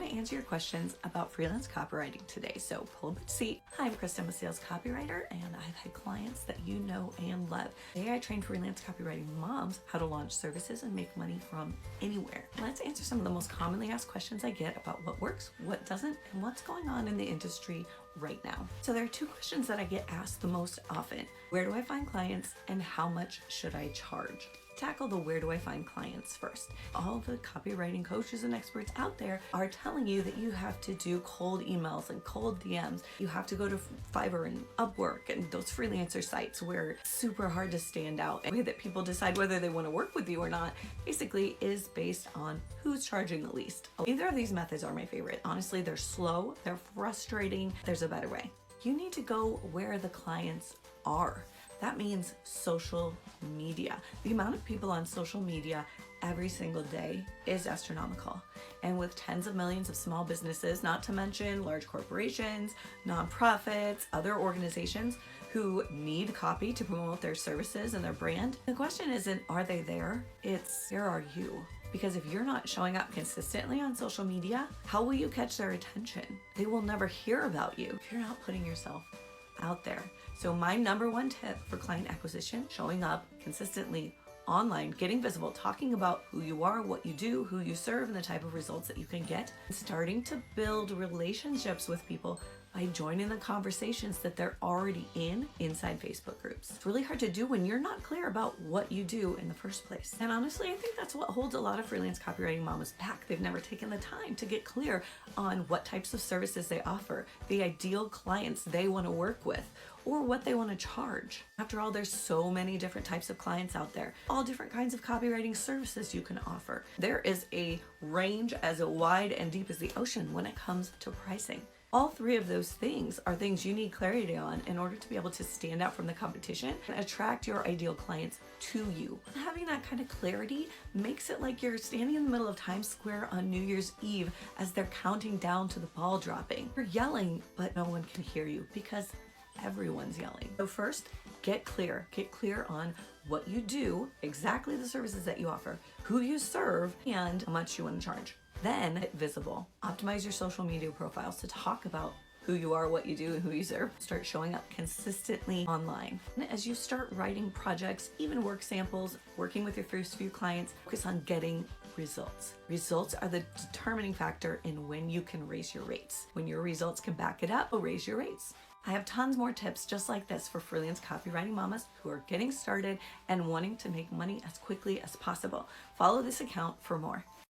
I answer your questions about freelance copywriting today. So pull up a seat. Hi, I'm Christa. I'm a sales copywriter, and I've had clients that you know and love. Today I train freelance copywriting moms how to launch services and make money from anywhere. Let's answer some of the most commonly asked questions I get about what works, what doesn't, and what's going on in the industry right now. So there are two questions that I get asked the most often. Where do I find clients, and how much should I charge? Tackle the where do I find clients first. All the copywriting coaches and experts out there are telling you that you have to do cold emails and cold DMs. You have to go to Fiverr and Upwork and those freelancer sites where it's super hard to stand out. And the way that people decide whether they want to work with you or not basically is based on who's charging the least. Neither of these methods are my favorite. Honestly, they're slow, they're frustrating. There's a better way. You need to go where the clients are. That means social media. The amount of people on social media every single day is astronomical. And with tens of millions of small businesses, not to mention large corporations, nonprofits, other organizations who need copy to promote their services and their brand, the question isn't, are they there? It's, where are you? Because if you're not showing up consistently on social media, how will you catch their attention? They will never hear about you if you're not putting yourself out there. So my number one tip for client acquisition, showing up consistently online, getting visible, talking about who you are, what you do, who you serve, and the type of results that you can get, and starting to build relationships with people by joining the conversations that they're already in inside Facebook groups. It's really hard to do when you're not clear about what you do in the first place. And honestly, I think that's what holds a lot of freelance copywriting mamas back. They've never taken the time to get clear on what types of services they offer, the ideal clients they want to work with, or what they want to charge. After all, there's so many different types of clients out there, all different kinds of copywriting services you can offer. There is a range as wide and deep as the ocean when it comes to pricing. All three of those things are things you need clarity on in order to be able to stand out from the competition and attract your ideal clients to you. Having that kind of clarity makes it like you're standing in the middle of Times Square on New Year's Eve as they're counting down to the ball dropping. You're yelling, but no one can hear you because everyone's yelling. So first, get clear on what you do, exactly the services that you offer, who you serve, and how much you want to charge. Then get visible. Optimize your social media profiles to talk about who you are, what you do, and who you serve. Start showing up consistently online. And as you start writing projects, even work samples, working with your first few clients, focus on getting results. Results are the determining factor in when you can raise your rates. When your results can back it up, raise your rates. I have tons more tips just like this for freelance copywriting mamas who are getting started and wanting to make money as quickly as possible. Follow this account for more.